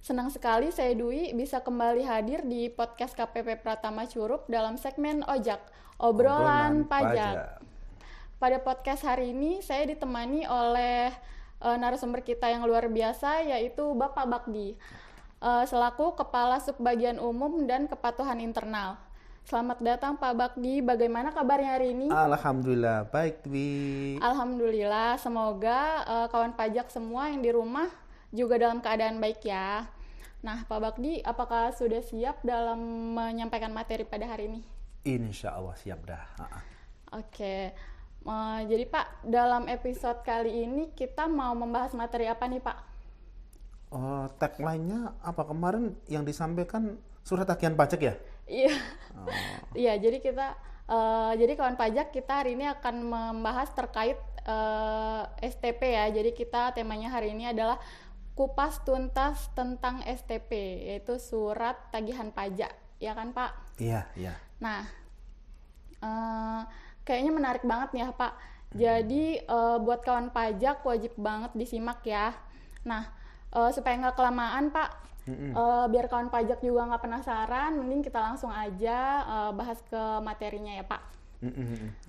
Senang sekali saya Dwi bisa kembali hadir di podcast KPP Pratama Curup dalam segmen Ojak, Obrolan obrolan pajak. pajak. Pada podcast hari ini saya ditemani oleh narasumber kita yang luar biasa yaitu Bapak Bakdi, selaku Kepala Subbagian Umum dan Kepatuhan Internal. Selamat datang Pak Bakdi, bagaimana kabarnya hari ini? Alhamdulillah baik Dwi. Alhamdulillah, semoga kawan pajak semua yang di rumah juga dalam keadaan baik ya. Nah, Pak Bakdi, apakah sudah siap dalam menyampaikan materi pada hari ini? Insya Allah siap dah. Oke, jadi Pak, dalam episode kali ini kita mau membahas materi apa nih Pak? Tagline-nya apa kemarin yang disampaikan surat tagihan pajak ya? Iya, iya. Jadi kawan pajak kita hari ini akan membahas terkait STP ya. Jadi kita temanya hari ini adalah kupas tuntas tentang STP, yaitu surat tagihan pajak, ya kan Pak? Iya, iya. Nah, kayaknya menarik banget nih ya Pak. Jadi buat kawan pajak wajib banget disimak ya. Nah, supaya nggak kelamaan Pak, biar kawan pajak juga nggak penasaran, mending kita langsung aja bahas ke materinya ya Pak.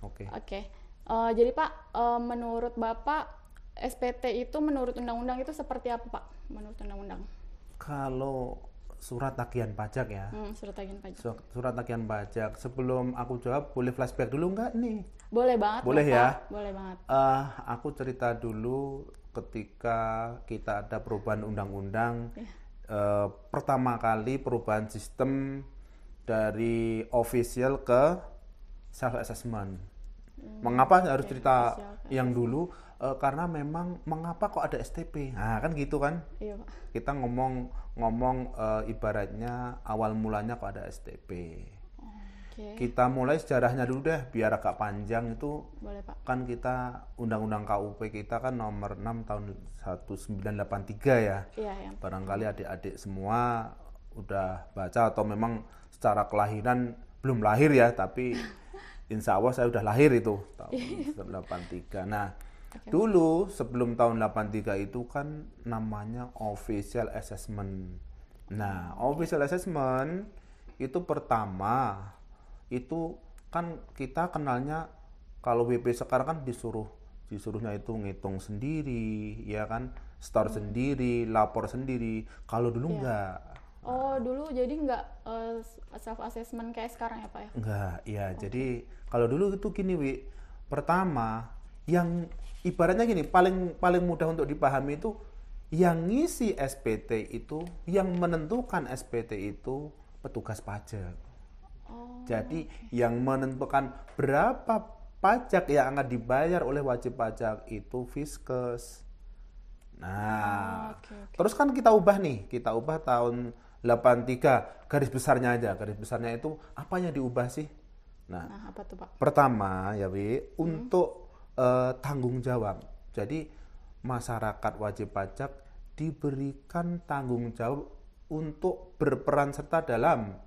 Oke. Oke. Jadi Pak, menurut Bapak SPT itu menurut undang-undang itu seperti apa Pak? Menurut undang-undang? Kalau surat tagihan pajak ya, Surat tagihan pajak. surat tagihan pajak. Sebelum aku jawab, boleh flashback dulu nggak nih? Boleh banget Boleh Bapak. ya? Boleh banget. Aku cerita dulu ketika kita ada perubahan undang-undang. Pertama kali perubahan sistem dari official ke self assessment. Mengapa harus cerita yang dulu? Karena memang mengapa kok ada STP? Nah kan gitu kan? Iya Pak. Kita ngomong ibaratnya awal mulanya kok ada STP. Oke. Kita mulai sejarahnya dulu deh biar agak panjang itu. Boleh Pak. Kan kita undang-undang KUP kita kan nomor 6 tahun 1983 ya. Iya yang Barangkali adik-adik semua udah baca atau memang secara kelahiran belum lahir ya, tapi insya Allah saya udah lahir itu tahun 83. Nah, dulu sebelum tahun 83 itu kan namanya official assessment. Nah, official assessment itu pertama itu kan kita kenalnya kalau WP sekarang kan disuruhnya itu ngitung sendiri, ya kan, store sendiri, lapor sendiri. Kalau dulu enggak. Oh, dulu jadi nggak self assessment kayak sekarang ya Pak ya? Enggak, ya. Jadi kalau dulu itu gini, Wi. Pertama, yang ibaratnya gini, paling mudah untuk dipahami itu yang ngisi SPT itu, yang menentukan SPT itu petugas pajak. Jadi yang menentukan berapa pajak yang akan dibayar oleh wajib pajak itu Fiskes. Nah, terus kan kita ubah tahun 83 garis besarnya aja. Garis besarnya itu apa yang diubah sih? Nah, apa tuh Pak? Pertama ya untuk tanggung jawab. Jadi masyarakat wajib pajak diberikan tanggung jawab untuk berperan serta dalam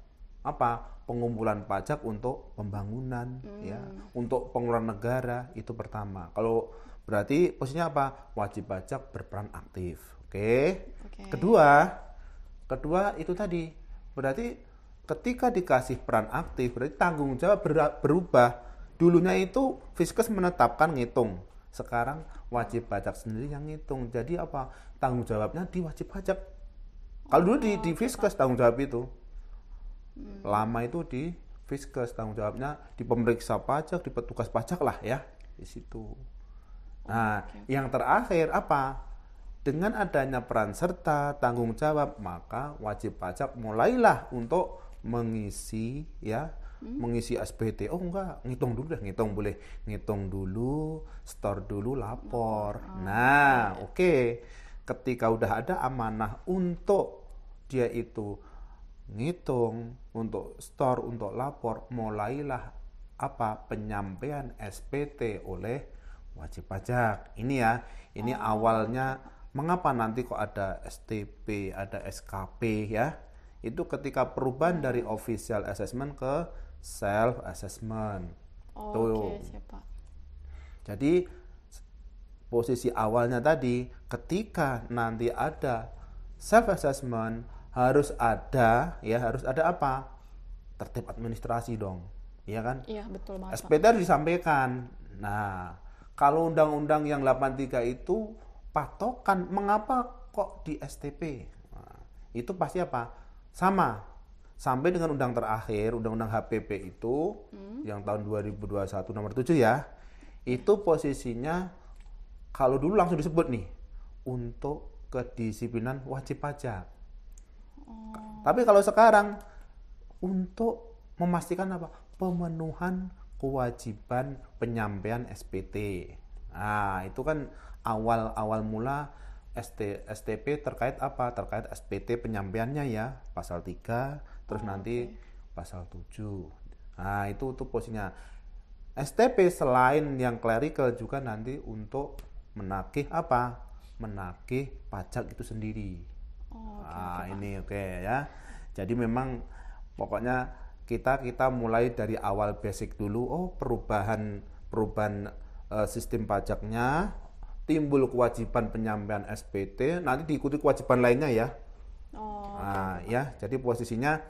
apa? Pengumpulan pajak untuk pembangunan ya, untuk pengeluaran negara itu pertama. Kalau berarti posisinya apa? Wajib pajak berperan aktif. Oke. Kedua itu tadi. Berarti ketika dikasih peran aktif, berarti tanggung jawab berubah. Dulunya itu Fiskes menetapkan ngitung. Sekarang wajib pajak sendiri yang ngitung. Jadi apa? Tanggung jawabnya di wajib pajak. Kalau dulu di Fiskes tanggung jawab itu. Lama itu di Fiskes tanggung jawabnya di pemeriksa pajak, di petugas pajak lah ya, di situ. Nah, yang terakhir apa? Dengan adanya peran serta tanggung jawab, maka wajib pajak mulailah untuk mengisi ya, mengisi SPT. Oh enggak, ngitung dulu deh, ngitung dulu, store dulu, lapor. Nah, oke. Ketika udah ada amanah untuk dia itu ngitung, untuk store, untuk lapor, mulailah apa? Penyampaian SPT oleh wajib pajak. Ini ya, ini awalnya mengapa nanti kok ada STP, ada SKP ya? Itu ketika perubahan dari official assessment ke self assessment. Oke, siapa? Jadi posisi awalnya tadi ketika nanti ada self assessment, harus ada apa? Tertib administrasi dong. Iya kan? Iya, betul banget, Pak. SPT harus disampaikan. Nah, kalau undang-undang yang 83 itu patokan mengapa kok di STP? Nah, itu pasti apa? Sama. Sampai dengan undang terakhir, undang-undang HPP itu yang tahun 2021 nomor 7 ya. Itu posisinya kalau dulu langsung disebut nih untuk kedisiplinan wajib pajak. Tapi kalau sekarang untuk memastikan apa? Pemenuhan kewajiban penyampaian SPT. Nah, itu kan awal mula STP terkait apa? Terkait SPT penyampaiannya ya, pasal 3, terus nanti pasal 7. Nah, itu posisinya. STP selain yang clerical juga nanti untuk menagih apa? Menagih pajak itu sendiri. Ini oke ya. Jadi memang pokoknya kita mulai dari awal basic dulu. Perubahan sistem pajaknya, timbul kewajiban penyampaian SPT, nanti diikuti kewajiban lainnya ya. Ya. Jadi posisinya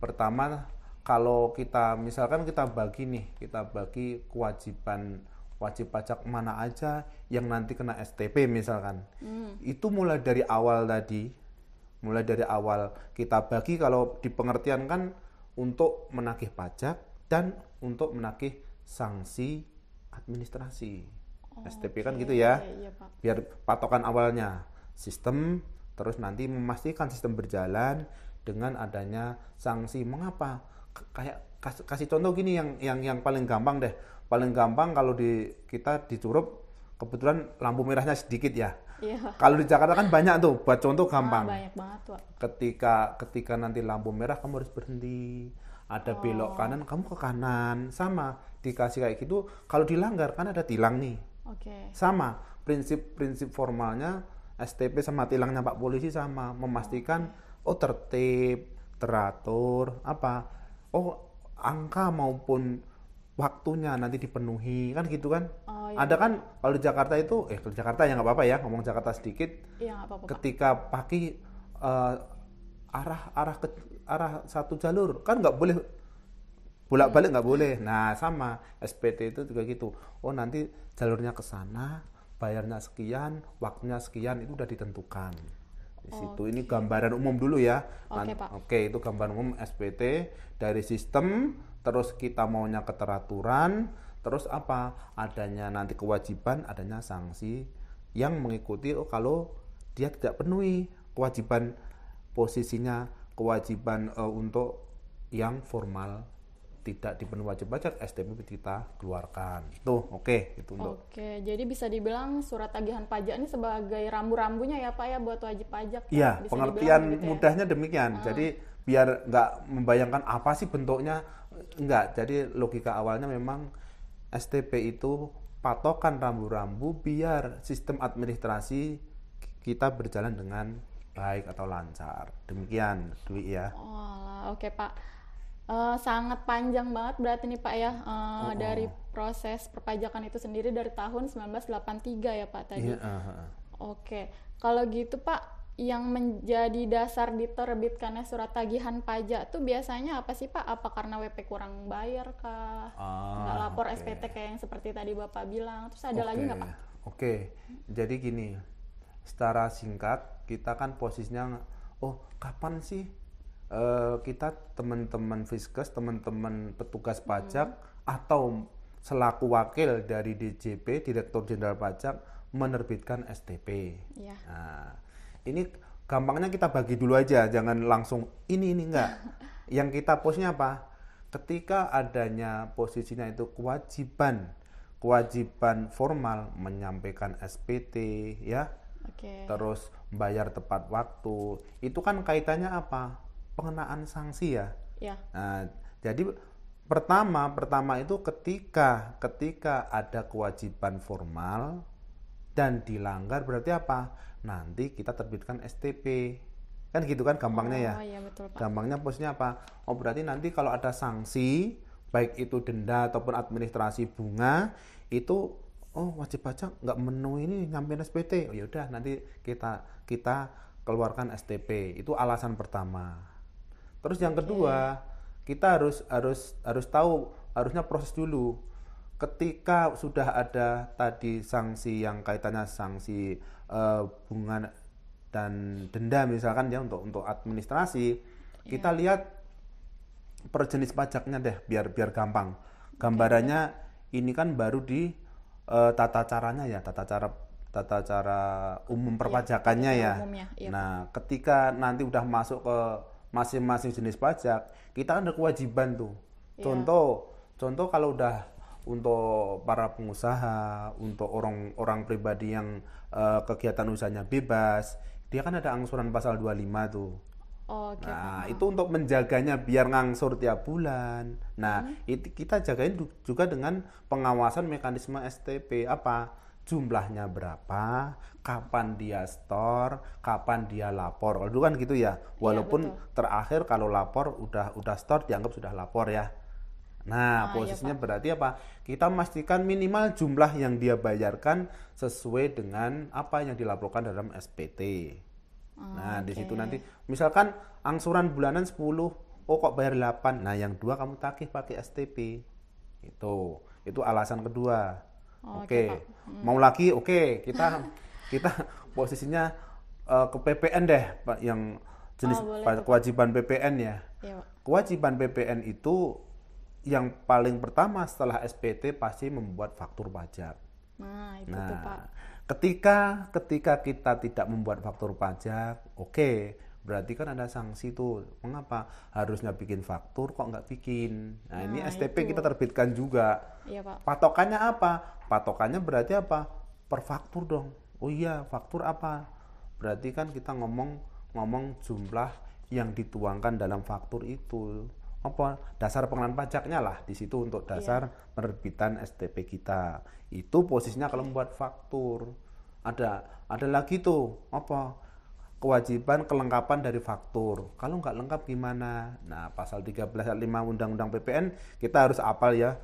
pertama kalau kita misalkan kita bagi kewajiban wajib pajak mana aja yang nanti kena STP misalkan. Itu mulai dari awal kita bagi kalau di pengertian kan untuk menagih pajak dan untuk menagih sanksi administrasi. STP kan gitu ya. Iya, Pak. Biar patokan awalnya sistem, terus nanti memastikan sistem berjalan dengan adanya sanksi. Mengapa? Kayak kasih contoh gini yang paling gampang deh. Paling gampang kalau kita di Curup kebetulan lampu merahnya sedikit ya. Iya. Kalau di Jakarta kan banyak tuh, buat contoh gampang. Banyak banget, Pak. Ketika nanti lampu merah kamu harus berhenti. Ada belok kanan, kamu ke kanan. Sama, dikasih kayak gitu. Kalau dilanggar kan ada tilang nih. Sama, prinsip formalnya STP sama tilangnya Pak Polisi sama, memastikan tertib, teratur, angka maupun waktunya nanti dipenuhi kan gitu kan. Ada kan kalau di Jakarta itu kalau Jakarta ya nggak apa-apa ya, ngomong Jakarta sedikit. Iya, nggak apa-apa, Pak. Ketika pagi arah satu jalur kan nggak boleh bolak-balik, nggak boleh. Nah sama SPT itu juga gitu. Nanti jalurnya ke sana, bayarnya sekian, waktunya sekian, itu udah ditentukan di situ. Ini gambaran umum dulu ya. Pak. Itu gambaran umum SPT dari sistem. Terus kita maunya keteraturan, terus adanya nanti kewajiban, adanya sanksi yang mengikuti kalau dia tidak penuhi kewajiban posisinya, kewajiban untuk yang formal tidak dipenuhi wajib pajak, STP kita keluarkan. Tuh, itu untuk. Jadi bisa dibilang surat tagihan pajak ini sebagai rambu-rambunya ya Pak ya buat wajib pajak. Iya, pengertian gitu mudahnya demikian. Jadi biar nggak membayangkan apa sih bentuknya. Enggak, jadi logika awalnya memang STP itu patokan rambu-rambu biar sistem administrasi kita berjalan dengan baik atau lancar. Demikian, Dwi ya. Oke Pak. Sangat panjang banget berarti nih Pak ya, dari proses perpajakan itu sendiri dari tahun 1983 ya Pak tadi. Oke, kalau gitu Pak, yang menjadi dasar diterbitkannya surat tagihan pajak tuh biasanya apa sih Pak? Apa karena WP kurang bayar kah? Nggak lapor SPT kayak yang seperti tadi Bapak bilang. Terus ada lagi nggak Pak? Jadi gini, secara singkat kita kan posisinya, kapan sih kita teman-teman Fiskes, teman-teman petugas pajak atau selaku wakil dari DJP, Direktur Jenderal Pajak menerbitkan STP. Nah, ini gampangnya kita bagi dulu aja, jangan langsung ini enggak. Yang kita posisinya apa? Ketika adanya posisinya itu kewajiban formal menyampaikan SPT ya. Terus bayar tepat waktu. Itu kan kaitannya apa? Pengenaan sanksi ya. Nah, jadi pertama itu ketika ada kewajiban formal dan dilanggar berarti apa? Nanti kita terbitkan STP. Kan gitu kan gampangnya ya. Iya, betul, Pak. Gampangnya posisinya apa? Berarti nanti kalau ada sanksi baik itu denda ataupun administrasi bunga itu oh wajib pajak nggak memenuhi ini nyampein SPT, oh ya udah nanti kita kita keluarkan STP. Itu alasan pertama. Terus yang kedua, kita harus tahu, harusnya proses dulu. Ketika sudah ada tadi sanksi yang kaitannya sanksi bunga dan denda misalkan ya untuk administrasi, kita lihat per jenis pajaknya deh biar biar gampang. Gambarannya ini kan baru di tata cara umum perpajakannya ya. Umumnya, iya, Nah, ketika nanti udah masuk ke masing-masing jenis pajak, kita kan ada kewajiban tuh. Iya. Contoh kalau udah untuk para pengusaha, untuk orang-orang pribadi yang kegiatan usahanya bebas, dia kan ada angsuran pasal 25 tuh. Oke, Nah, itu untuk menjaganya biar ngangsur tiap bulan. Nah, itu kita jagain juga dengan pengawasan mekanisme STP apa? Jumlahnya berapa, kapan dia store, kapan dia lapor. Kalau dulu kan gitu ya. Walaupun terakhir kalau lapor udah store dianggap sudah lapor ya. Nah, posisinya berarti apa? Kita memastikan minimal jumlah yang dia bayarkan sesuai dengan apa yang dilaporkan dalam SPT. Nah, di situ nanti misalkan angsuran bulanan 10, oh kok bayar 8. Nah, yang 2 kamu tagih pakai STP. Itu alasan kedua. Oke. Mau lagi? Oke, kita posisinya ke PPN deh, Pak, yang jenis kewajiban PPN ya. Kewajiban PPN itu yang paling pertama setelah SPT pasti membuat faktur pajak. Nah, itu tuh, Pak. Ketika kita tidak membuat faktur pajak, berarti kan ada sanksi tuh. Mengapa harusnya bikin faktur kok nggak bikin? Nah, ini STP kita terbitkan juga. Iya, Pak. Patokannya apa? Patokannya berarti apa? Per faktur dong. Oh iya, faktur apa? Berarti kan kita ngomong jumlah yang dituangkan dalam faktur itu. Apa dasar pengenalan pajaknya lah di situ untuk dasar penerbitan STP kita. Itu posisinya kalau membuat faktur. Ada lagi tuh apa? Kewajiban kelengkapan dari faktur. Kalau nggak lengkap gimana? Nah, pasal 13 ayat 5 Undang-Undang PPN kita harus hafal ya.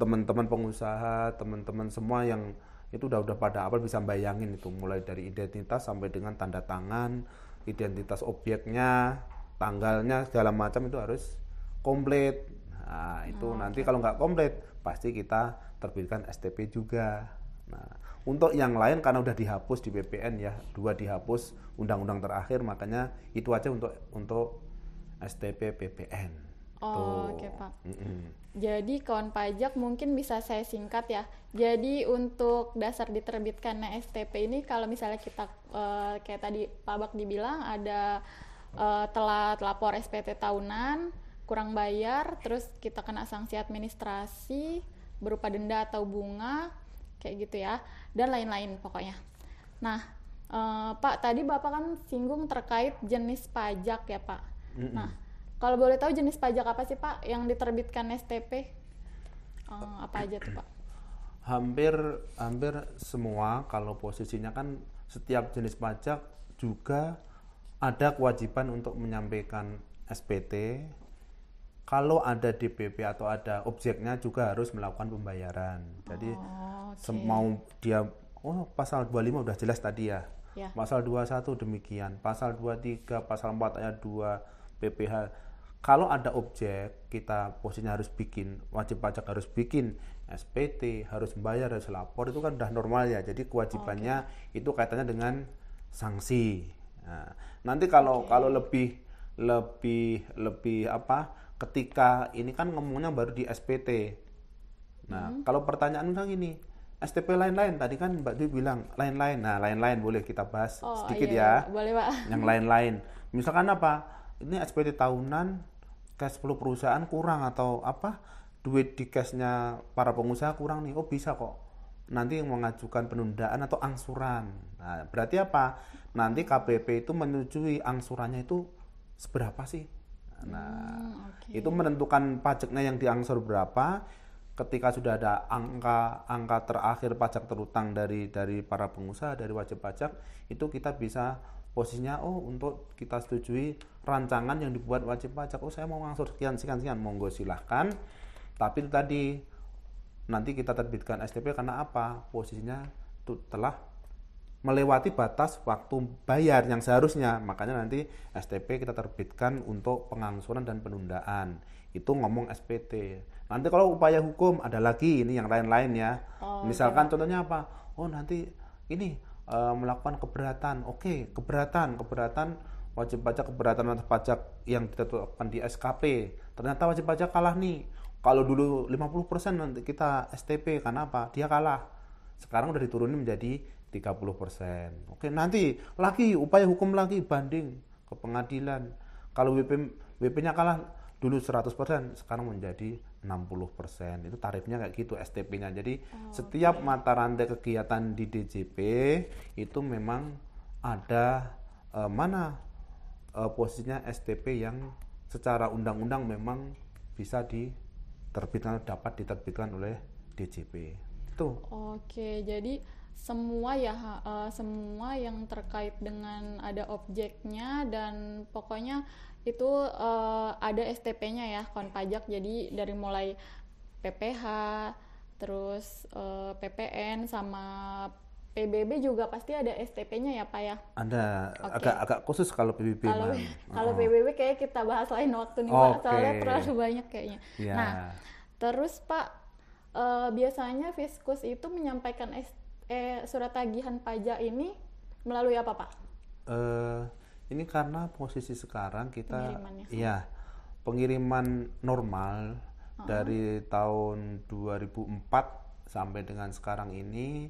Teman-teman pengusaha, teman-teman semua yang itu udah pada hafal bisa bayangin itu mulai dari identitas sampai dengan tanda tangan, identitas objeknya, tanggalnya segala macam itu harus komplit. Nah, itu nanti kalau nggak komplit pasti kita terbitkan STP juga. Nah, untuk yang lain karena udah dihapus di PPN ya, 2 dihapus undang-undang terakhir, makanya itu aja untuk STP PPN. Oke, Pak. Jadi kawan pajak mungkin bisa saya singkat ya. Jadi untuk dasar diterbitkannya STP ini kalau misalnya kita kayak tadi Pak Bak dibilang ada telat lapor SPT tahunan, kurang bayar, terus kita kena sanksi administrasi berupa denda atau bunga, kayak gitu ya, dan lain-lain pokoknya. Nah, Pak, tadi Bapak kan singgung terkait jenis pajak ya, Pak. Nah, kalau boleh tahu jenis pajak apa sih, Pak, yang diterbitkan STP? Apa aja tuh, Pak? Hampir semua. Kalau posisinya kan setiap jenis pajak juga ada kewajiban untuk menyampaikan SPT. Kalau ada DPP atau ada objeknya juga harus melakukan pembayaran. Jadi mau dia pasal 25 udah jelas tadi ya. Pasal 21 demikian, pasal 23, pasal 4 ayat 2 PPh. Kalau ada objek, kita posisinya harus bikin, wajib pajak harus bikin SPT, harus membayar, harus lapor, itu kan udah normal ya. Jadi kewajibannya itu kaitannya dengan sanksi. Nah, nanti kalau lebih apa? Ketika ini kan ngomongnya baru di SPT. Nah, kalau pertanyaan misalnya gini, STP lain-lain tadi kan Mbak Dwi bilang lain-lain. Nah, lain-lain boleh kita bahas sedikit ya. Boleh, Pak. Yang lain-lain. Misalkan apa? Ini SPT tahunan, cash flow perusahaan kurang atau apa? Duit di cashnya para pengusaha kurang nih. Oh, bisa kok. Nanti mengajukan penundaan atau angsuran. Nah, berarti apa? Nanti KPP itu menyetujui angsurannya itu seberapa sih? Nah, itu menentukan pajaknya yang diangsur berapa. Ketika sudah ada angka terakhir pajak terutang dari para pengusaha, dari wajib pajak, itu kita bisa posisinya untuk kita setujui rancangan yang dibuat wajib pajak. Saya mau ngangsur sekian, monggo silahkan. Tapi itu tadi nanti kita terbitkan STP karena apa? Posisinya telah melewati batas waktu bayar yang seharusnya, makanya nanti STP kita terbitkan untuk pengangsuran dan penundaan. Itu ngomong SPT. Nanti kalau upaya hukum ada lagi ini yang lain-lain ya. Misalkan contohnya apa? Oh nanti ini melakukan keberatan. Oke, keberatan wajib pajak, keberatan atas pajak yang ditetapkan di SKP. Ternyata wajib pajak kalah nih. Kalau dulu 50% nanti kita STP, karena apa? Dia kalah. Sekarang udah diturunin menjadi 30%. Oke, nanti lagi upaya hukum lagi, banding ke pengadilan. Kalau WP-nya kalah dulu 100%, sekarang menjadi 60%. Itu tarifnya kayak gitu STP-nya. Jadi setiap mata rantai kegiatan di DJP itu memang ada posisinya STP yang secara undang-undang memang bisa dapat diterbitkan oleh DJP. Itu. Oke, jadi semua semua yang terkait dengan ada objeknya dan pokoknya itu ada STP-nya ya, kawan pajak. Jadi dari mulai PPH, terus PPN sama PBB juga pasti ada STP-nya ya Pak ya? Ada, agak khusus kalau PBB. Kalau PBB kayak kita bahas lain waktu nih Pak, soalnya terlalu banyak kayaknya. Yeah. Nah, terus Pak, biasanya Fiskus itu menyampaikan surat tagihan pajak ini melalui apa Pak? Ini karena posisi sekarang kita pengiriman normal dari tahun 2004 sampai dengan sekarang ini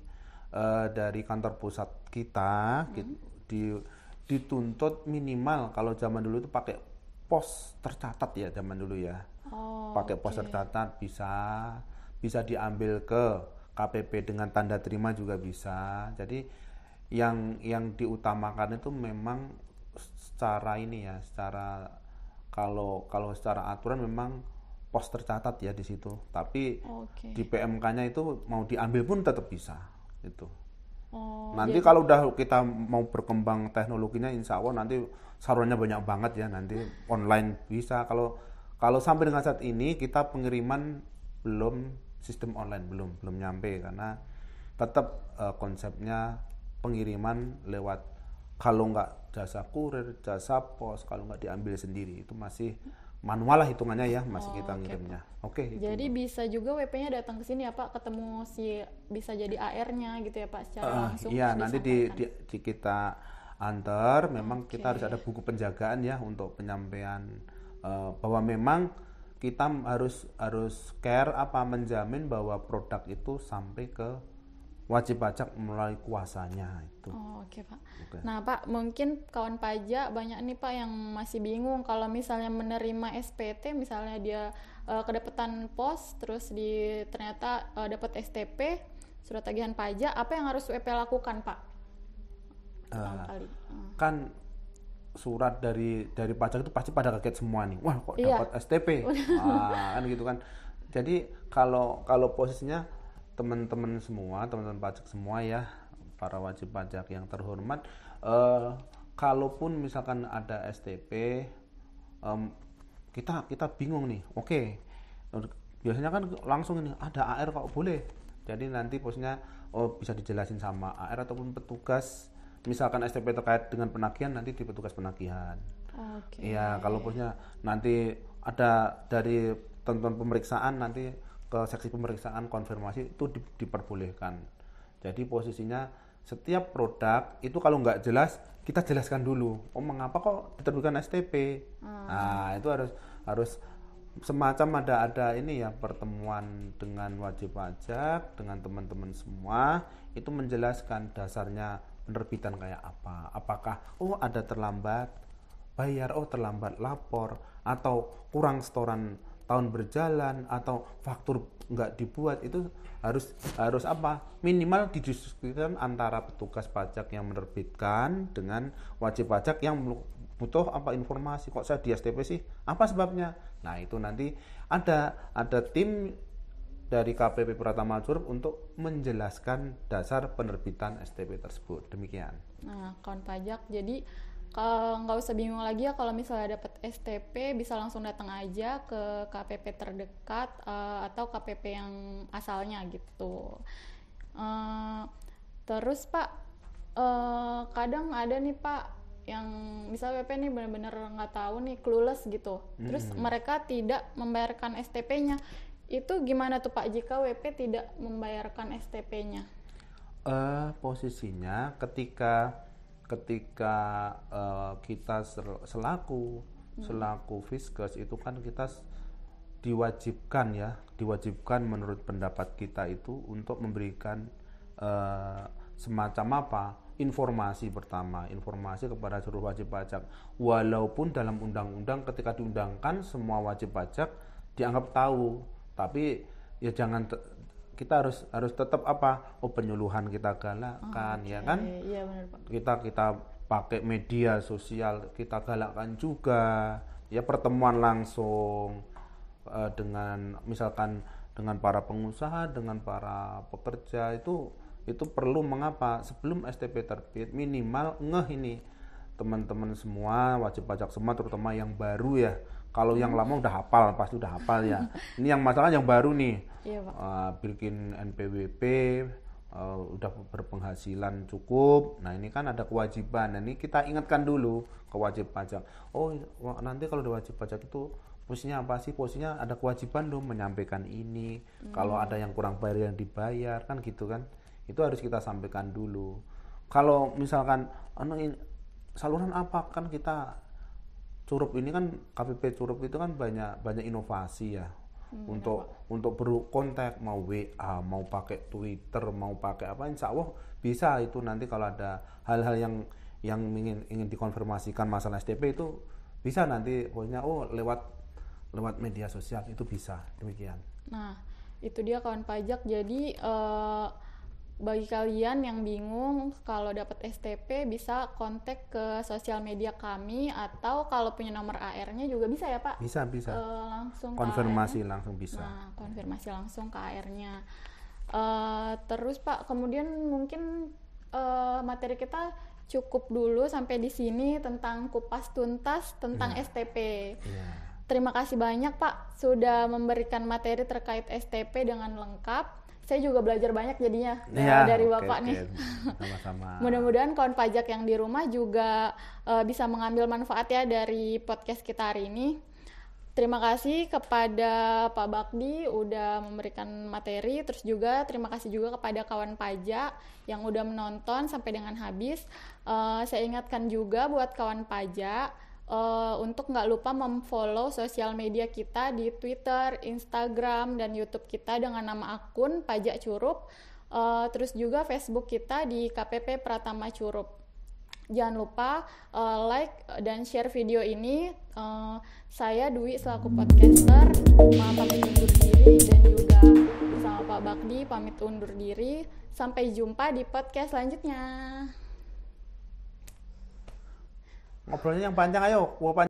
dari kantor pusat kita dituntut minimal, kalau zaman dulu itu pakai pos tercatat ya, zaman dulu ya. Pakai pos tercatat bisa diambil ke KPP dengan tanda terima juga bisa. Jadi yang diutamakan itu memang secara ini ya, kalau secara aturan memang pos tercatat ya di situ. Tapi di PMK-nya itu mau diambil pun tetap bisa itu. Nanti kalau udah kita mau berkembang teknologinya, insya Allah nanti salurannya banyak banget ya, nanti online bisa. Kalau sampai dengan saat ini kita pengiriman sistem online belum nyampe, karena tetap konsepnya pengiriman lewat, kalau nggak jasa kurir, jasa pos, kalau nggak diambil sendiri itu masih manual lah hitungannya ya, masih kita ngirimnya. Jadi bisa juga WP-nya datang ke sini ya Pak, ketemu bisa jadi AR-nya gitu ya Pak secara langsung. Iya, nanti di kita antar, memang kita harus ada buku penjagaan ya untuk penyampaian bahwa memang kita harus care menjamin bahwa produk itu sampai ke wajib pajak melalui kuasanya itu. Oke Pak. Nah Pak, mungkin kawan pajak banyak nih Pak yang masih bingung kalau misalnya menerima SPT, misalnya dia kedapatan pos, terus ternyata dapat STP, surat tagihan pajak, apa yang harus WP lakukan Pak? Kan surat dari pajak itu pasti pada kaget semua nih, wah kok dapat STP, kan gitu kan. Jadi kalau posisinya teman-teman pajak semua ya, para wajib pajak yang terhormat, kalaupun misalkan ada STP, kita bingung nih. Biasanya kan langsung ini ada AR kok boleh. Jadi nanti posisinya bisa dijelasin sama AR ataupun petugas. Misalkan STP terkait dengan penagihan, nanti di petugas penagihan. Iya, kalau posisinya nanti ada dari tentuan pemeriksaan, nanti ke seksi pemeriksaan konfirmasi itu diperbolehkan. Jadi posisinya setiap produk itu kalau nggak jelas, kita jelaskan dulu. Mengapa kok diterbitkan STP? Nah, itu harus semacam ada ini ya, pertemuan dengan wajib pajak, dengan teman-teman semua, itu menjelaskan dasarnya penerbitan kayak apa. Apakah ada terlambat bayar, terlambat lapor, atau kurang setoran tahun berjalan, atau faktur nggak dibuat. Itu harus minimal didiskusikan antara petugas pajak yang menerbitkan dengan wajib pajak yang butuh informasi, kok saya di STP sih, apa sebabnya. Nah itu nanti ada tim dari KPP Pratama Curup untuk menjelaskan dasar penerbitan STP tersebut. Demikian. Nah, kawan pajak, jadi nggak usah bingung lagi ya kalau misalnya dapat STP, bisa langsung datang aja ke KPP terdekat atau KPP yang asalnya gitu. Terus Pak, kadang ada nih Pak yang misalnya WP nih benar-benar nggak tahu nih, clueless gitu. Terus mereka tidak membayarkan STP-nya. Itu gimana tuh Pak jika WP tidak membayarkan STP-nya? Posisinya ketika kita selaku Fiskes itu kan kita diwajibkan menurut pendapat kita itu untuk memberikan semacam informasi kepada seluruh wajib pajak, walaupun dalam undang-undang ketika diundangkan semua wajib pajak dianggap tahu, tapi ya jangan kita harus tetap penyuluhan kita galakkan, ya kan? Iya, benar, Pak. Kita pakai media sosial, kita galakkan juga ya, pertemuan langsung dengan misalkan dengan para pengusaha, dengan para pekerja, itu perlu. Mengapa? Sebelum STP terbit minimal ini teman-teman semua wajib pajak semua, terutama yang baru ya. Kalau yang lama pasti udah hafal ya. Ini yang masalah yang baru nih. Iya, Pak. Bikin NPWP, udah berpenghasilan cukup. Nah, ini kan ada kewajiban. Nah, ini kita ingatkan dulu ke wajib pajak. Oh, nanti kalau udah wajib pajak itu posisinya apa sih? Posisinya ada kewajiban dong menyampaikan ini. Kalau ada yang kurang bayar yang dibayar, kan gitu kan. Itu harus kita sampaikan dulu. Kalau misalkan saluran apa, kan kita Curup ini kan, KPP Curup itu kan banyak inovasi ya. Untuk berkontak, mau WA, mau pakai Twitter, mau pakai apa, insya Allah bisa itu. Nanti kalau ada hal-hal yang ingin dikonfirmasikan masalah STP itu bisa nanti, pokoknya lewat media sosial itu bisa, demikian. Nah, itu dia kawan pajak. Jadi bagi kalian yang bingung kalau dapat STP, bisa kontak ke sosial media kami, atau kalau punya nomor AR-nya juga bisa ya Pak? Bisa. Langsung konfirmasi langsung bisa. Nah, konfirmasi langsung ke AR-nya. Terus Pak, kemudian mungkin materi kita cukup dulu sampai di sini tentang kupas tuntas tentang STP. Yeah. Terima kasih banyak Pak sudah memberikan materi terkait STP dengan lengkap. Saya juga belajar banyak jadinya dari Bapak nih. Sama-sama. Mudah-mudahan kawan pajak yang di rumah juga bisa mengambil manfaat ya dari podcast kita hari ini. Terima kasih kepada Pak Bakdi udah memberikan materi, terus juga terima kasih juga kepada kawan pajak yang udah menonton sampai dengan habis. Saya ingatkan juga buat kawan pajak untuk nggak lupa memfollow sosial media kita di Twitter, Instagram, dan YouTube kita dengan nama akun Pajak Curup. Terus juga Facebook kita di KPP Pratama Curup. Jangan lupa like dan share video ini. Saya Dwi selaku podcaster pamit undur diri, dan juga bersama Pak Bakdi pamit undur diri. Sampai jumpa di podcast selanjutnya. Ngobrolnya yang panjang, ayo.